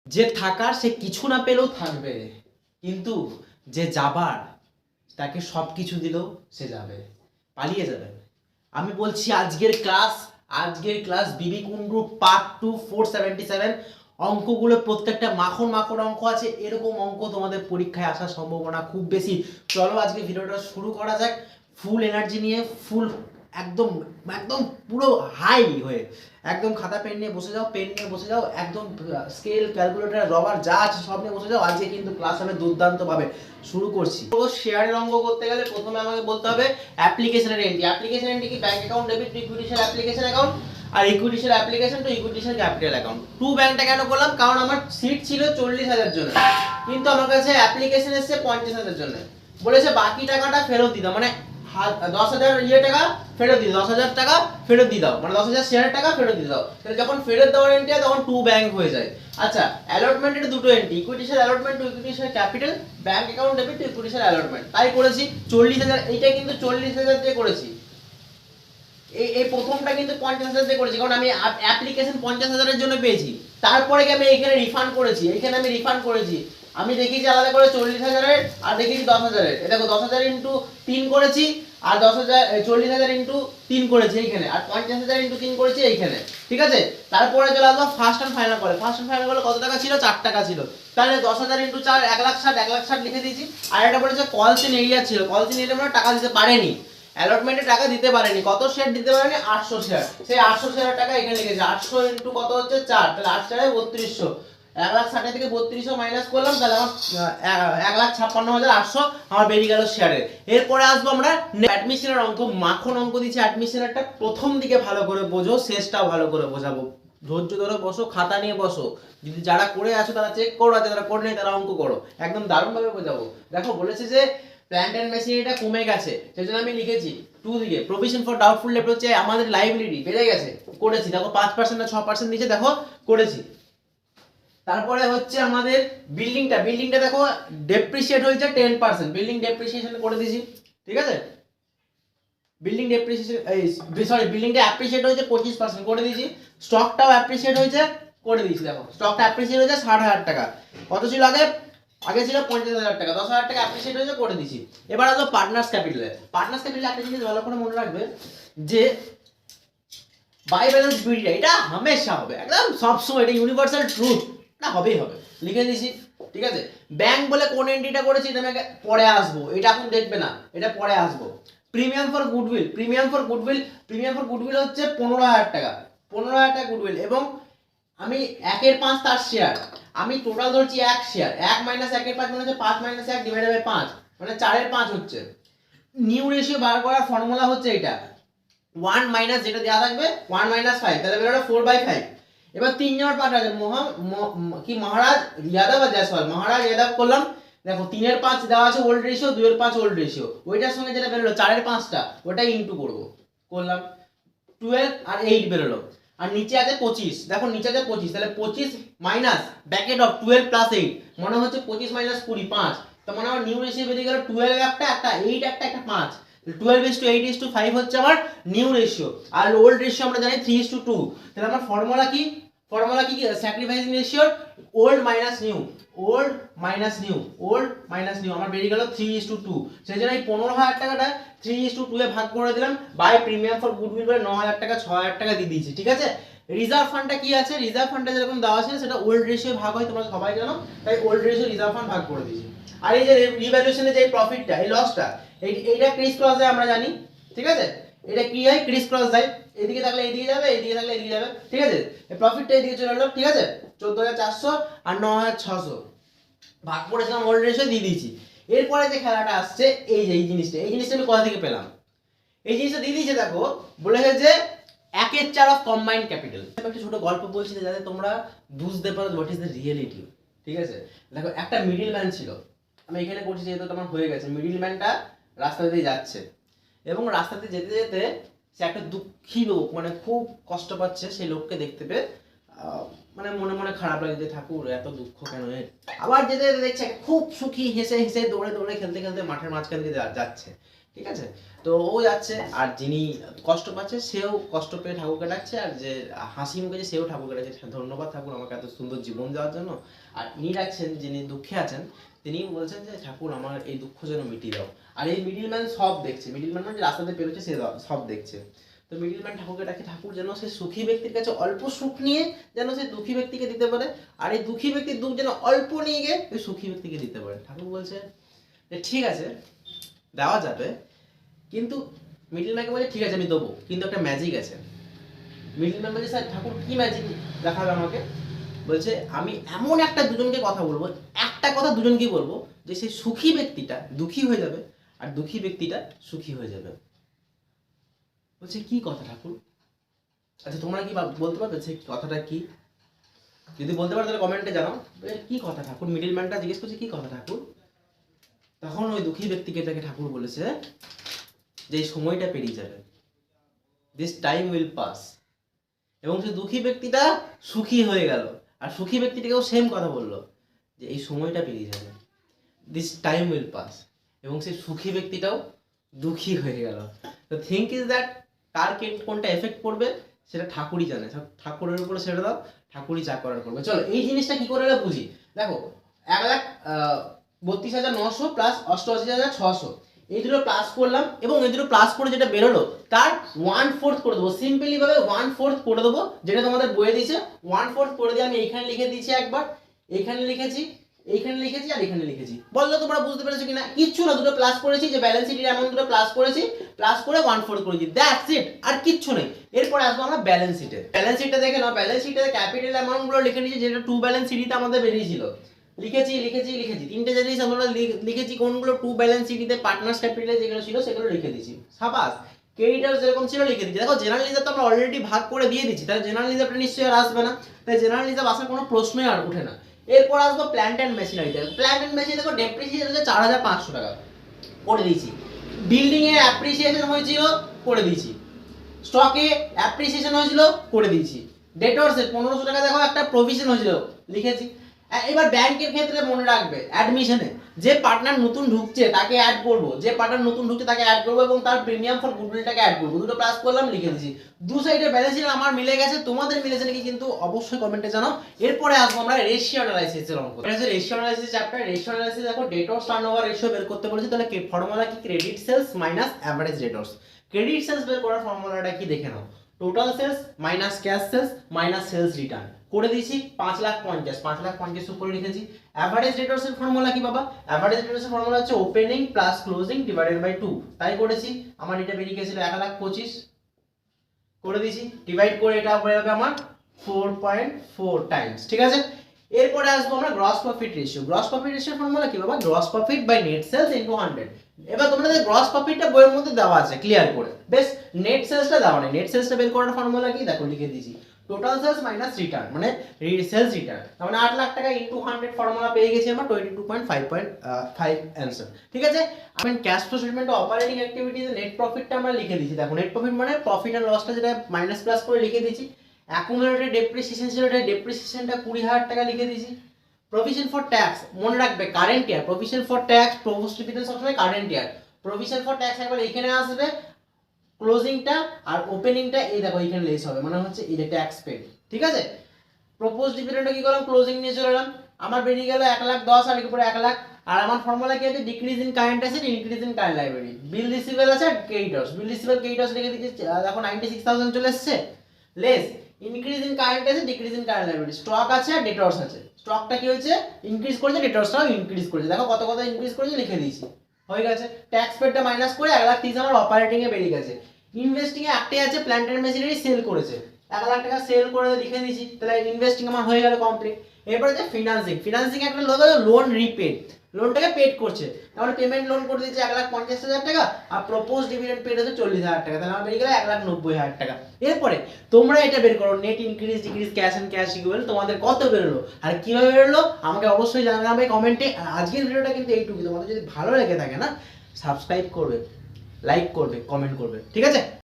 যে থাকার সে কিছু না পেলেও থাকবে, কিন্তু যে যাবার তাকে সব কিছু দিলেও সে যাবে, পালিয়ে যাবে। আমি বলছি আজকের ক্লাস বিবি কুন্ডু পার্ট 2 477। অঙ্কগুলো প্রত্যেকটা মাখন মাখন অঙ্ক আছে, এরকম অঙ্ক তোমাদের পরীক্ষায় আসার সম্ভাবনা খুব বেশি। চলো আজকে ভিডিওটা শুরু করা যাক ফুল এনার্জি নিয়ে, ফুল একদম একদম পুরো হাই হয়ে। একদম খাতা পেন নিয়ে বসে যাও, একদম স্কেল ক্যালকুলেটর রবার যা আছে সব নিয়ে বসে যাও। আজকে কিন্তু ক্লাস হবে দুর্দান্তভাবে। শুরু করছি। তো শেয়ারের অঙ্ক করতে গেলে প্রথমে আমাকে বলতে হবে অ্যাপ্লিকেশনের এন্ট্রি। অ্যাপ্লিকেশন এন্ট্রি কি? Bank account debit to equity share application account, আর equity share application to equity share capital account. To ব্যাংকটা কেন করলাম? কারণ আমার সিট ছিল 40,000 জন্য, কিন্তু আমার কাছে অ্যাপ্লিকেশন এসেছে 50,000 জন্য। বলেছে বাকি টাকাটা ফেরত দিতে, মানে 10,000 টাকা ফেরত দিয়ে 10,000 টাকা ফেরত দিয়ে দাও, মানে 10,000 শেয়ারের টাকা ফেরত দিয়ে দাও। তাহলে যখন ফেরত দেওয়ার এন্ট্রি হয় তখন টু ব্যাংক হয়ে যায়। আচ্ছা, অ্যালটমেন্টের দুটো entry, equity share allotment two equity share capital, bank account debit to equity share allotment. তাই করেছি 40,000, এইটা কিন্তু 40,000 দিয়ে করেছি। এই প্রথমটা কিন্তু 50,000 দিয়ে করেছি, কারণ আমি অ্যাপ্লিকেশন 50,000 এর জন্য পেয়েছি। তারপরে কি আমি এখানে রিফান্ড করেছি, আমি দেখিয়েছি আলাদা করে 40,000 এর আর দেখিয়েছি 10,000 এর। এই দেখো 10,000 ইনটু 3 করেছি, আর 10,000 40,000 ইনটু 3 করেছি এইখানে, আর 50,000 ইনটু 3 করেছি এইখানে। ঠিক আছে, তারপরে চলে আসবো ফার্স্ট এন্ড ফাইনাল করে। ফার্স্ট এন্ড ফাইনাল করে কত টাকা ছিল? 4 টাকা ছিল। তাহলে 10,000 ইনটু 4 1,60,000 লিখে দিয়েছি। আর এটা বলেছে কলসিন এরিয়া ছিল, কলসিন এরিয়া মানে টাকা দিতে পারেনি, অ্যালটমেন্টে টাকা দিতে পারেনি। কত শেয়ার দিতে পারেনি? 800 শেয়ার। সেই 800 শেয়ারের টাকা এখানে লিখেছে। 800 ইনটু কত হচ্ছে? 4। তাহলে 8 4 3200। 1,60,000 থেকে 3200 মাইনাস করলাম, তাহলে আমার 1,56,800 আমার বেরিয়ে গেল শেয়ারে। এরপরে আসবো আমরা অ্যাডমিশনের অঙ্ক। মাখন অঙ্ক দিচ্ছে অ্যাডমিশনেরটা, প্রথম দিকে ভালো করে বোঝো, শেষটাও ভালো করে বোঝাবো। ধৈর্য ধরে বসো, খাতা নিয়ে বসো। যদি যারা করে আছো তারা চেক করো, আর যারা করে নেই তারা অঙ্ক করো। একদম দারুণভাবে বোঝাবো। দেখো বলেছে যে প্ল্যান্ট এন্ড মেশিনারিটা কমে গেছে, সেজন্য আমি লিখেছি টু দিকে প্রভিশন ফর ডাউটফুল ডেট হচ্ছে আমাদের লাইবিলিটি বেড়ে গেছে, করেছি। দেখো 5% না 6% নিচে, দেখো করেছি। তারপরে হচ্ছে আমাদের বিল্ডিংটা দেখো ডেপ্রিসিয়েট হয়েছে 10%, বিল্ডিং ডেপ্রিসিয়েশন করে দিয়েছি। ঠিক আছে, বিল্ডিং ডেপ্রিসিয়েশন বিল্ডিংটা অ্যাপ্রিসিয়েট হয়েছে 25% করে দিয়েছি। স্টকটাও অ্যাপ্রিসিয়েট হয়েছে করে দিয়েছি। দেখো স্টকটা অ্যাপ্রিসিয়েট হয়েছে 60,000 টাকা। কত ছিল আগে ছিল 50,000 টাকা, 10,000 টাকা অ্যাপ্রিসিয়েট হয়েছে করে দিয়েছি। এবার আসবো পার্টনার্স ক্যাপিটালে। পার্টনার্স ক্যাপিটালে একটা জিনিস ভালো করে মনে রাখবে যে বাই ব্যালেন্স বিডিটা, এটা হামেশা হবে, একদম সবসময়, এটা ইউনিভার্সাল ট্রুথ, এটা হবেই হবে। লিখে দিয়েছি। ঠিক আছে, ব্যাংক বলে কোন এন্ট্রিটা করেছি এটা আমি পরে আসবো, এটা এখন দেখবে না, এটা পরে আসবো। প্রিমিয়াম ফর গুডউইল হচ্ছে 15,000 টাকা, 15,000 টাকা গুডউইল। এবং আমি 1/5 তার শেয়ার, আমি টোটাল ধরছি 1 শেয়ার, 1 মাইনাস 1/5 মানে হচ্ছে 5 মাইনাস 1 ডিভাইডেড বাই 5, মানে 4/5 হচ্ছে। নিউ রেশিও বার করার ফর্মুলা হচ্ছে এটা 1 মাইনাস যেটা দেওয়া থাকবে 1 মাইনাস 5, তাহলে বেরোলো 4/5। এবার 3 জনের পার্ট আছে, মহারাজ ইয়াদব আর জয়সওয়াল। মহারাজ ইয়াদব করলাম। দেখো 3/5 দেওয়া আছে ওল্ড রেশিও, 2/5 ওল্ড রেশিও, ওইটার সঙ্গে যেটা বেরোলো 4/5টা ওটা ইনটু করলাম 12 আর 8 বেরোলো। আর নিচে আছে 25, দেখো নিচে আছে 25, তাহলে 25 মাইনাস ব্র্যাকেট অফ 12 প্লাস 8, মনে হচ্ছে 25 মাইনাস 20 5। তো মানে আমার নিউ রেশিও বেরিয়ে গেল 12 একটা 8 একটা 5। 12:8:5 হচ্ছে আমার নিউ রেশিও। আর ওল্ড রেশিও আমরা জানি 3:2। তাহলে আমার ফর্মুলা কি স্যাক্রিফাইসিং রেশিওর ওল্ড মাইনাস নিউ, আমার বেরিয়ে গেল 3:2। সেই জন্য এই 15,000 টাকাটা 3:2 এ ভাগ করে দিলাম, বাই প্রিমিয়াম ফর গুডউইল বলে 9,000 টাকা 6,000 টাকা দিয়ে দিয়েছি। ঠিক আছে, রিজার্ভ ফান্ডটা কি আছে? রিজার্ভ ফান্ডটা যেরকম দেওয়া আছে সেটা ওল্ড রেশিও ভাগ হয়, তোমরা সবাই জানো, তাই ওল্ড রেশিও রিজার্ভ ফান্ড ভাগ করে দিয়েছি। আর এই যে রিভ্যালুয়েশনে যে প্রফিটটা, এই লসটা, এইটা ক্রিস ক্রস যায় আমরা জানি। ঠিক আছে, এটা কি হয়? ক্রিস ক্রস যায়, এদিকে থাকলে এদিকে যাবে, এদিকে থাকলে এদিকে যাবে। ঠিক আছে, এই প্রফিটটা এদিকে চলে এলো। ঠিক আছে, 14,400 আর 9,600 ভাগ করেছিলাম, ওল্ড রেশিও দিয়ে দিয়েছি। এরপরে যে খেলাটা আসছে, এই জিনিসটা আমি কোথা থেকে পেলাম? এই জিনিসটা দিয়ে দিয়েছে। দেখো বলেছে যে 1/4 অফ কম্বাইন্ড ক্যাপিটাল। একটা ছোট গল্প বলছি যাতে তোমরা বুঝতে পারো হোয়াট ইজ দ্য রিয়েলিটি। ঠিক আছে, দেখো একটা মিডল ম্যান ছিল, আমি এখানে করছি যেহেতু আমার হয়ে গেছে। মিডল ম্যানটা রাস্তা দিয়ে যাচ্ছে, এবং রাস্তাতে যেতে যেতে সে একটা দুঃখী লোক, মানে খুব কষ্ট পাচ্ছে সেই লোককে দেখতে পেয়ে, মানে মনে মনে খারাপ লাগে যে ঠাকুর এত দুঃখ কেন এর। আবার যেতে যেতে দেখছে খুব সুখী, হেসে হেসে দৌড়ে দৌড়ে খেলতে খেলতে মাঠের মাঝখান দিয়ে যাচ্ছে। ঠিক আছে। তো ও যাচ্ছে, আর যিনি কষ্ট পাচ্ছে সেও কষ্ট পেয়ে ঠাকুরকে ডাকছে, আর যে হাসি মুখে সেও ঠাকুরকে ডাকছে, ধন্যবাদ ঠাকুর আমাকে এত সুন্দর জীবন দেওয়ার জন্য। আর ইনি ডাকছেন যিনি দুঃখে আছেন, তিনি বলছেন যে ঠাকুর আমার এই দুঃখ যেন মিটিয়ে দাও। আর এই মিডিল ম্যান সব দেখছে, মিডিল ম্যান মানে রাস্তাতে পেরোচ্ছে সে সব দেখছে। তো মিডিল ম্যান ঠাকুরকে ডাকে, ঠাকুর যেন সে সুখী ব্যক্তির কাছে অল্প সুখ নিয়ে যেন সে দুঃখী ব্যক্তিকে দিতে পারে, আর এই দুঃখী ব্যক্তির দুঃখ যেন অল্প নিয়ে গিয়ে ওই সুখী ব্যক্তিকে দিতে পারে। ঠাকুর বলছে যে ঠিক আছে দেওয়া যাবে, কিন্তু মিডিল ম্যানকে বলে ঠিক আছে আমি দেবো, কিন্তু একটা ম্যাজিক আছে। মিডিল ম্যান বলছে স্যার ঠাকুর কি ম্যাজিক দেখাবে আমাকে? বলছে আমি এমন একটা দুজনকে কথা বলবো, একটা কথা দুজনকেই বলবো, যে সেই সুখী ব্যক্তিটা দুঃখী হয়ে যাবে আর দুঃখী ব্যক্তিটা সুখী হয়ে যাবে। বলছে কি কথা ঠাকুর? আচ্ছা তোমরা কি বলতে পারবে সেই কথাটা কি? যদি বলতে পারো তাহলে কমেন্টে জানাও কি কথা ঠাকুর। মিডিল ম্যানটা জিজ্ঞেস করছে কি কথা ঠাকুর? তখন ওই দুঃখী ব্যক্তিকে তাকে ঠাকুর বলেছে যে এই সময়টা পেরিয়ে যাবে, দিস টাইম উইল পাস। এবং সেই দুঃখী ব্যক্তিটা সুখী হয়ে গেল, আর সুখী ব্যক্তিটাকেও সেম কথা বললো যে এই সময়টা পেরিয়ে যাবে, দিস টাইম উইল পাস। এবং সেই সুখী ব্যক্তিটাও দুঃখী হয়ে গেল। তো থিঙ্ক ইজ দ্যাট কার কোনটা এফেক্ট পড়বে সেটা ঠাকুরই জানে, ঠাকুরের উপরে ছেড়ে দাও, ঠাকুরই যা করার করবে। চলো এই জিনিসটা কি করে বুঝি। দেখো 1,32,900 প্লাস 88,600 এই দুটো প্লাস করলাম, এবং এই দুটো প্লাস করে যেটা বেরোলো তার 1/4 করে দেবো। সিম্পলি ভাবে 1/4 করে দেবো, যেটা তোমাদের বইয়ে দিয়েছে 1/4 করে দিয়ে আমি এইখানে লিখে দিয়েছি, একবার এইখানে লিখেছি, এইখানে লিখেছি, আর এখানে লিখেছি। বললো তোমরা বুঝতে পেরেছো কিনা? কিচ্ছু না, দুটো প্লাস করেছি, যে ব্যালেন্স শিটের অ্যামাউন্ট দুটো প্লাস করেছি, প্লাস করে 1/4 করেছি, দ্যাটস ইট, আর কিচ্ছু নেই। এরপরে আসবো আমরা ব্যালেন্স শিটে। ব্যালেন্স শিটটা দেখে নাও, ব্যালেন্স শিটে ক্যাপিটাল অ্যামাউন্ট গুলো লিখে নিয়েছি, যেটা টু ব্যালেন্স শিটে আমাদের বেরিয়েছিল। লিখেছি তিনটে জিনিস আমরা লিখেছি, কোনগুলো টু ব্যালেন্স শিটে পার্টনার্স ক্যাপিটালে যেগুলো ছিল সেগুলো লিখে দিয়েছি। সাবাস। ক্রেডিটার্স যেরকম ছিল লিখে দিচ্ছি। দেখো জেনারেল রিজার্ভ তো আমরা অলরেডি ভাগ করে দিয়ে দিচ্ছি, তাহলে জেনারেল রিজার্ভটা নিশ্চয়ই আর আসবে না, তাই জেনারেল রিজার্ভ আসার কোনো প্রশ্নই আর ওঠে না। এরপর আসবো প্ল্যান্ট অ্যান্ড মেশিনারিতে। প্ল্যান্ট অ্যান্ড মেশিনারি দেখো ডেপ্রিসিয়েশন হচ্ছে 4,500 টাকা করে দিয়েছি। বিল্ডিং এ অ্যাপ্রিসিয়েশন হয়েছিল করে দিয়েছি, স্টকে অ্যাপ্রিসিয়েশন হয়েছিল করে দিয়েছি, ডেটরসে 1500 টাকা দেখো একটা প্রভিশন হয়েছিল লিখেছি। এবার ব্যাংকের ক্ষেত্রে মনে রাখবে অ্যাডমিশনে যে পার্টনার নতুন ঢুকছে তাকে অ্যাড করব, যে পার্টনার নতুন ঢুকছে তাকে অ্যাড করব, এবং তার প্রিমিয়াম ফর গুডউইলটাকে অ্যাড করব। দুটো প্লাস করলাম লিখে দিয়েছি। দু সাইডের ব্যালেন্স শিট আমার মিলে গেছে, তোমাদের মিলেছে নাকি কিন্তু অবশ্যই কমেন্টে জানাও। এরপরে আসবো আমরা রেশিও অ্যানালাইসিসের অঙ্ক। এটা হচ্ছে ratio analysis chapter. Ratio analysis দেখো ডেটরস টার্নওভার রেশিও বের করতে বলেছি, তাহলে ফর্মুলা কি? Credit sales minus average debtors. Credit sales বের করার ফর্মুলাটা কি দেখে নাও, total sales minus cash sales minus sales return করে দিয়েছি। 5,50,000 উপরে লিখেছি। অ্যাভারেজ ডেটরস এর ফর্মুলা কি বাবা? অ্যাভারেজ ডেটরস এর ফর্মুলা হচ্ছে opening plus closing divided by 2। তাই করেছি, আমার এটা বেরিয়ে গেছিল 1,25,000 করে দিয়েছি, ডিভাইড করে এটা হয়ে যাবে আমার 4.4 টাইমস। ঠিক আছে। এরপরে আসবো আমরা gross profit ratio. Gross profit রেশিওর ফর্মুলা কি বাবা? Gross profit by net sales into 100। এবার তোমাদের গ্রস প্রফিটটা বইয়ের মধ্যে দেওয়া আছে ক্লিয়ার করে, বেশ নেট সেলসটা দেওয়া নেই। নেট সেলসটা বের করার ফর্মুলা কি দেখো লিখে দিয়েছি, টোটাল সেলস মাইনাস রিটার্ন মানে সেলস রিটার্ন, তার মানে 8 লাখ টাকা ইনটু 100 ফর্মুলা পেয়ে গেছি আমরা 22.5 অ্যানসার। ঠিক আছে। আমি cash flow statement operating activities net প্রফিটটা আমরা লিখে দিয়েছি। দেখো নেট প্রফিট মানে প্রফিট এন্ড লসটা যেটা মাইনাস প্লাস করে লিখে দিয়েছি। অ্যাকুমুলেটেড ডেপ্রিসিয়েশন ছিল, এটা ডেপ্রিসিয়েশনটা 20,000 টাকা লিখে দিয়েছি। প্রভিশন ফর ট্যাক্স মনে রাখবে current year, provision for tax propose dividend সবসময় current year. Provision for tax একবার এখানে আসবে, ক্লোজিংটা আর ওপেনিংটা এই দেখো এখানে লেস হবে, মানে হচ্ছে এই যে ট্যাক্স পেড। ঠিক আছে। প্রপোজ ডিভিডেন্ডটা কি করলাম, ক্লোজিং নিয়ে চলে এলাম, আমার বেরিয়ে গেল 1,10,000 আর এর উপরে 1 লাখ। আর আমার ফর্মুলা কি আছে, decrease in current asset increase in current liability. Bill receivable আছে আর ক্রেডিটর্স, বিল রিসিভেবল ক্রেডিটর্স লিখে দিয়েছি, দেখো 96,000 চলে এসেছে, less increase in current asset decrease in current liability. Stock আছে আর ডেটর্স আছে, স্টকটা কি হয়েছে ইনক্রিজ করেছে, ডেটর্সটাও ইনক্রিজ করেছে, দেখো কত কত ইনক্রিজ করেছে লিখে দিয়েছি, হয়ে গেছে। ট্যাক্স পেডটা মাইনাস করে 1,30,000 আমার অপারেটিং এ বেরিয়ে গেছে। ইনভেস্টিং এ একটাই আছে, প্ল্যান্ট এন্ড মেশিনারি সেল করেছে, 1 লাখ টাকা সেল করে লিখে দিয়েছি, তাহলে ইনভেস্টিং আমার হয়ে গেল কমপ্লিট। এরপরে যে ফিনান্সিং, ফিনান্সিং একটা লোন রিপেড, লোনটাকে পেড করছে, তাহলে পেমেন্ট লোন করে দিয়েছে 1,50,000 টাকা, আর প্রপোজ ডিভিডেন্ড পেড হচ্ছে 40,000 টাকা, তাহলে আমার বেরিয়ে গেল 1,90,000 টাকা। এরপরে তোমরা এটা বের করো, net increase decrease cash and cash equal তোমাদের কত বেরোলো আর কিভাবে বেরোলো আমাকে অবশ্যই জানাবে কমেন্টে। আজকের ভিডিওটা কিন্তু এইটুকু, তোমাদের যদি ভালো লেগে থাকে না সাবস্ক্রাইব করবে, লাইক করবে, কমেন্ট করবে, ঠিক আছে।